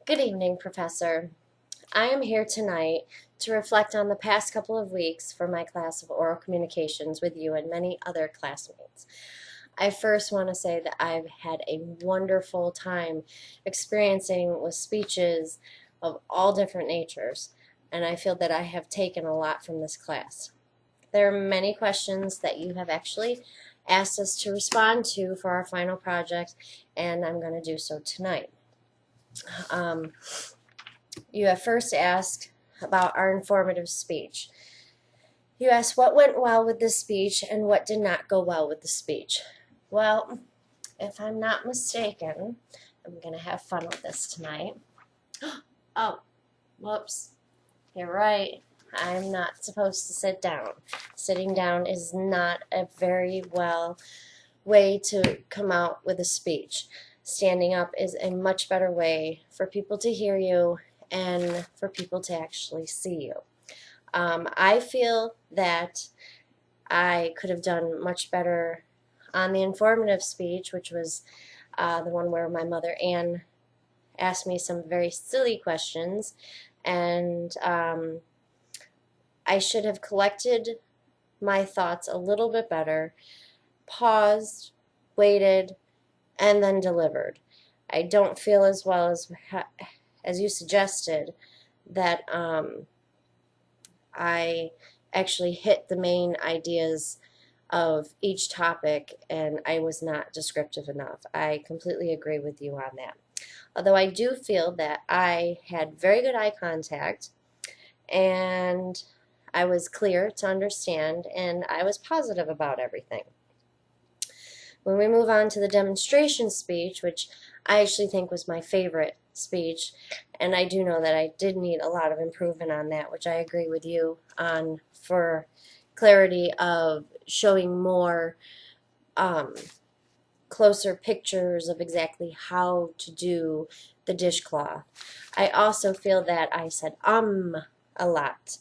Good evening, Professor. I am here tonight to reflect on the past couple of weeks for my class of oral communications with you and many other classmates. I first want to say that I've had a wonderful time experiencing with speeches of all different natures, and I feel that I have taken a lot from this class. There are many questions that you have actually asked us to respond to for our final project, and I'm going to do so tonight. Um, You have first asked about our informative speech. You asked what went well with the speech and what did not go well with the speech. Well, if I'm not mistaken, I'm going to have fun with this tonight. Oh, whoops. You're right. I'm not supposed to sit down. Sitting down is not a very well way to come out with a speech. Standing up is a much better way for people to hear you and for people to actually see you. I feel that I could have done much better on the informative speech, which was the one where my mother Ann asked me some very silly questions, and I should have collected my thoughts a little bit better, paused, waited, and then delivered. I don't feel as well as you suggested that I actually hit the main ideas of each topic and I was not descriptive enough. I completely agree with you on that. Although I do feel that I had very good eye contact and I was clear to understand and I was positive about everything. When we move on to the demonstration speech, which I actually think was my favorite speech, and I do know that I did need a lot of improvement on that, which I agree with you on for clarity of showing more closer pictures of exactly how to do the dishcloth. I also feel that I said a lot.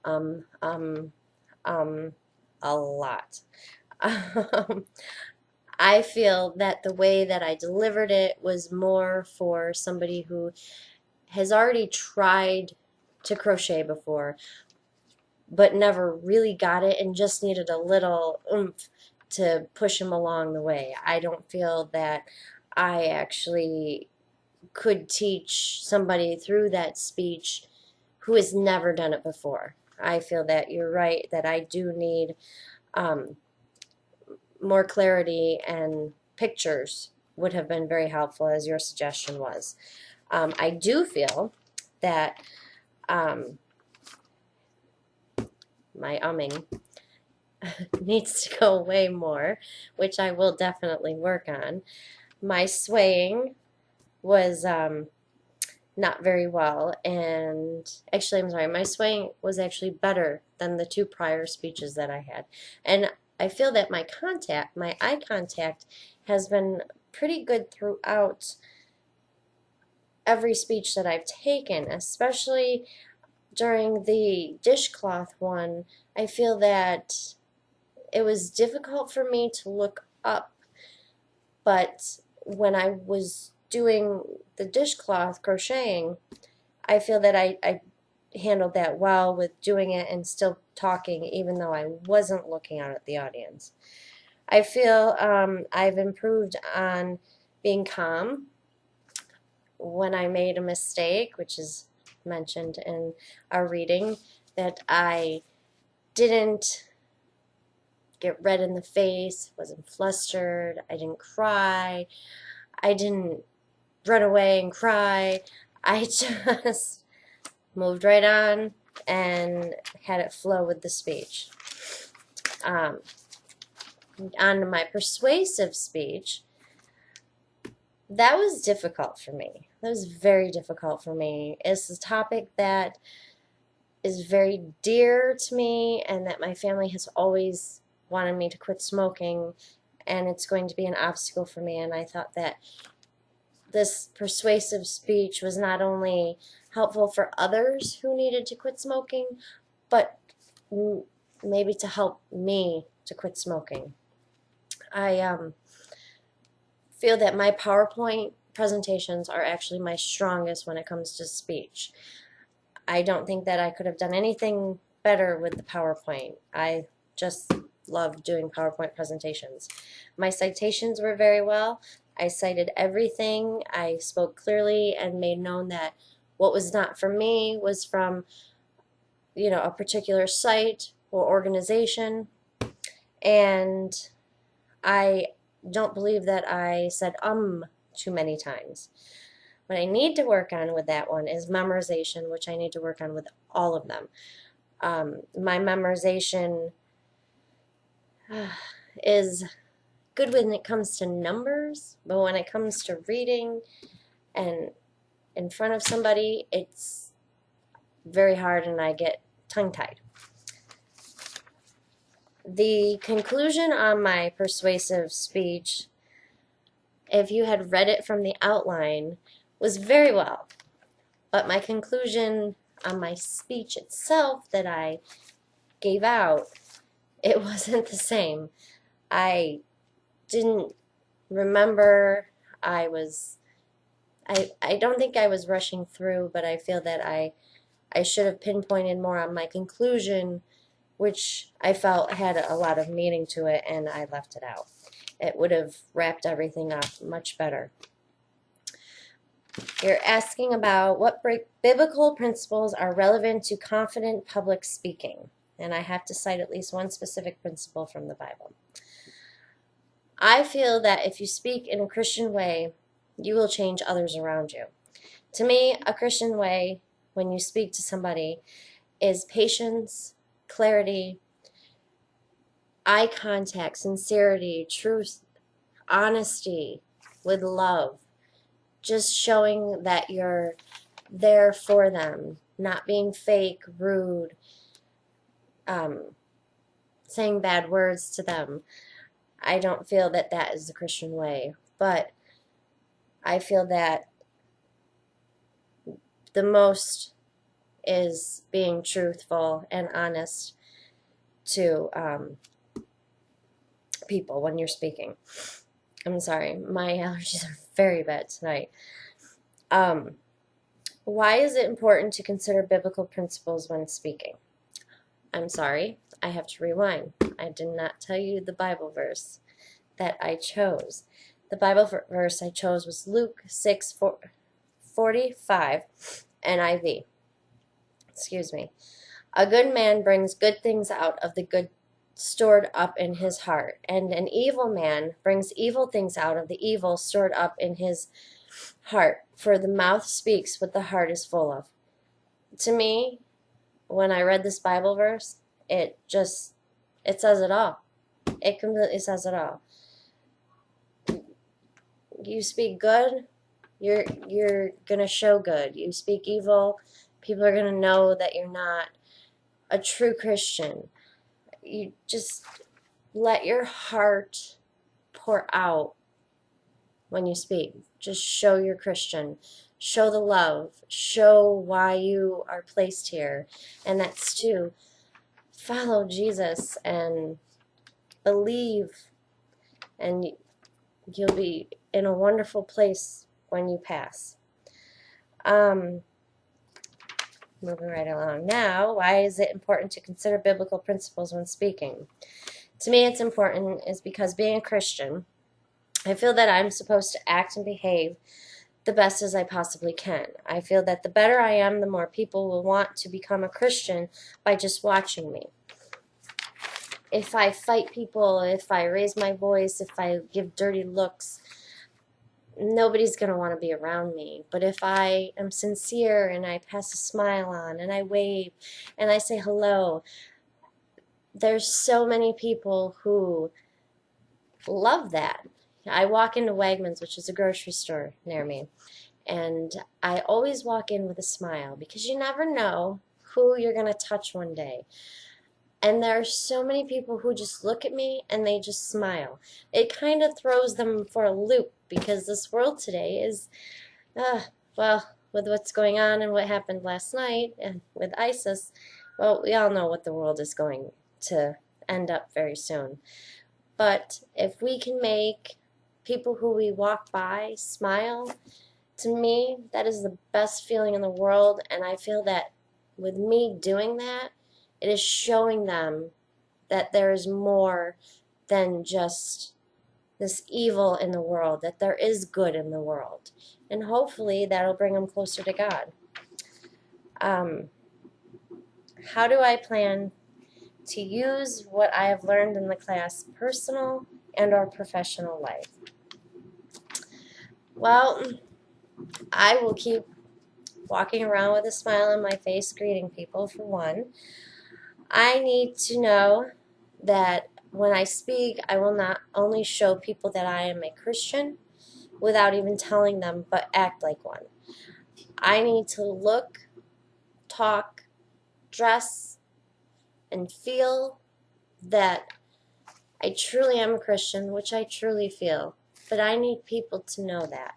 Um, um, a lot. I feel that the way that I delivered it was more for somebody who has already tried to crochet before, but never really got it and just needed a little oomph to push him along the way. I don't feel that I actually could teach somebody through that speech who has never done it before. I feel that you're right, that I do need um, more clarity and pictures would have been very helpful, as your suggestion was. I do feel that my umming needs to go away more, which I will definitely work on. My swaying was not very well, and actually, I'm sorry, my swaying was actually better than the two prior speeches that I had. And I feel that my eye contact, has been pretty good throughout every speech that I've taken, especially during the dishcloth one. I feel that it was difficult for me to look up, but when I was doing the dishcloth crocheting, I feel that I handled that well with doing it and still talking even though I wasn't looking out at the audience. I feel I've improved on being calm when I made a mistake, which is mentioned in our reading, that I didn't get red in the face, wasn't flustered, I didn't cry, I didn't run away and cry. I just moved right on and had it flow with the speech. On to my persuasive speech, that was difficult for me. That was very difficult for me. It's a topic that is very dear to me and that my family has always wanted me to quit smoking, and it's going to be an obstacle for me, and I thought that this persuasive speech was not only helpful for others who needed to quit smoking, but maybe to help me to quit smoking. I feel that my PowerPoint presentations are actually my strongest when it comes to speech. I don't think that I could have done anything better with the PowerPoint. I just love doing PowerPoint presentations. My citations were very well. I cited everything. I spoke clearly and made known that what was not from me was from, a particular site or organization. And I don't believe that I said too many times. What I need to work on with that one is memorization, which I need to work on with all of them. My memorization is good when it comes to numbers, but when it comes to reading and in front of somebody, it's very hard and I get tongue-tied. The conclusion on my persuasive speech, if you had read it from the outline, was very well. But my conclusion on my speech itself that I gave out, it wasn't the same. I didn't remember. I don't think I was rushing through, but I feel that I should have pinpointed more on my conclusion, which I felt had a lot of meaning to it, and I left it out. It would have wrapped everything up much better. You're asking about what biblical principles are relevant to confident public speaking, and I have to cite at least one specific principle from the Bible. I feel that if you speak in a Christian way, you will change others around you. To me, a Christian way, when you speak to somebody, is patience, clarity, eye contact, sincerity, truth, honesty, with love. Just showing that you're there for them, not being fake, rude, saying bad words to them. I don't feel that that is the Christian way, but I feel that the most is being truthful and honest to people when you're speaking. I'm sorry, my allergies are very bad tonight. Why is it important to consider biblical principles when speaking? I'm sorry, I have to rewind. I did not tell you the Bible verse that I chose. The Bible verse I chose was Luke 6:45, NIV. Excuse me. A good man brings good things out of the good stored up in his heart, and an evil man brings evil things out of the evil stored up in his heart, for the mouth speaks what the heart is full of. To me, when I read this Bible verse, it says it all. It completely says it all. You speak good, you're gonna show good. You speak evil, people are gonna know that you're not a true Christian. You just let your heart pour out when you speak. Just show you're Christian. Show the love. Show why you are placed here. And that's to follow Jesus and believe, and you'll be in a wonderful place when you pass. Moving right along. Now, why is it important to consider biblical principles when speaking? To me, it's important is because being a Christian, I feel that I'm supposed to act and behave the best as I possibly can. I feel that the better I am, the more people will want to become a Christian by just watching me. If I fight people, if I raise my voice, if I give dirty looks, nobody's going to want to be around me. But if I am sincere and I pass a smile on and I wave and I say hello, there's so many people who love that. I walk into Wegmans, which is a grocery store near me, and I always walk in with a smile because you never know who you're going to touch one day. And there are so many people who just look at me and they just smile. It kind of throws them for a loop because this world today is, well, with what's going on and what happened last night and with ISIS, well, we all know what the world is going to end up very soon. But if we can make people who we walk by smile, to me, that is the best feeling in the world. And I feel that with me doing that, it is showing them that there is more than just this evil in the world, that there is good in the world. And hopefully that'll bring them closer to God. How do I plan to use what I have learned in the class, personal and or professional life? Well, I will keep walking around with a smile on my face, greeting people, for one. I need to know that when I speak, I will not only show people that I am a Christian without even telling them, but act like one. I need to look, talk, dress, and feel that I truly am a Christian, which I truly feel. But I need people to know that.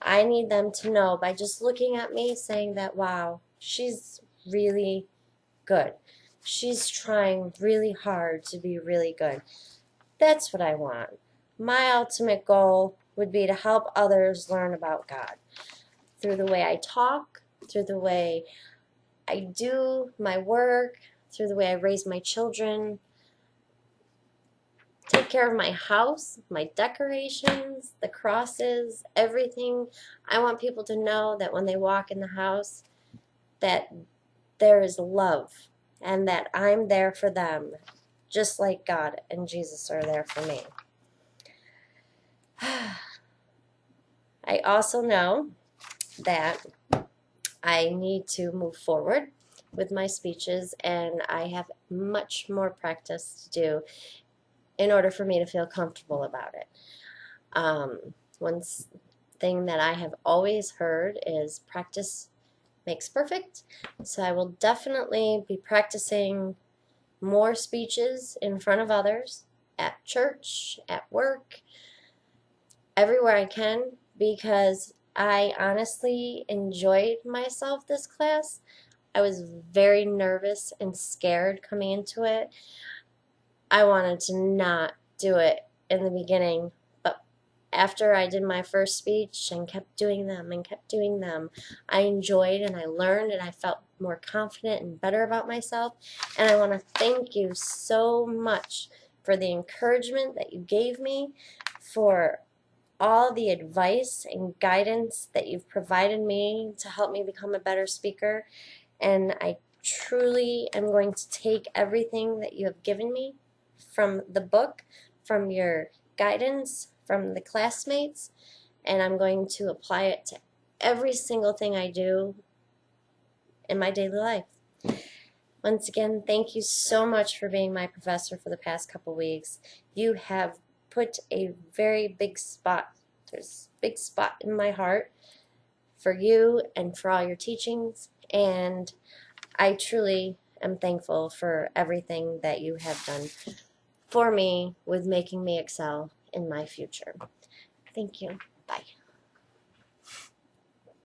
I need them to know by just looking at me, saying that, wow, she's really good. She's trying really hard to be really good. That's what I want. My ultimate goal would be to help others learn about God through the way I talk, through the way I do my work, through the way I raise my children, take care of my house, my decorations, the crosses, everything. I want people to know that when they walk in the house, that there is love and that I'm there for them, just like God and Jesus are there for me. I also know that I need to move forward with my speeches, and I have much more practice to do in order for me to feel comfortable about it. One thing that I have always heard is practice makes perfect, so I will definitely be practicing more speeches in front of others, at church, at work, everywhere I can, because I honestly enjoyed myself this class. I was very nervous and scared coming into it. I wanted to not do it in the beginning, but after I did my first speech and kept doing them, I enjoyed and I learned and I felt more confident and better about myself. And I want to thank you so much for the encouragement that you gave me, for all the advice and guidance that you've provided me to help me become a better speaker. And I truly am going to take everything that you have given me from the book, from your guidance, from the classmates, and I'm going to apply it to every single thing I do in my daily life. Once again, thank you so much for being my professor for the past couple weeks. You have put a very big spot, there's a big spot in my heart for you and for all your teachings, and I truly am thankful for everything that you have done for me with making me excel in my future. Thank you.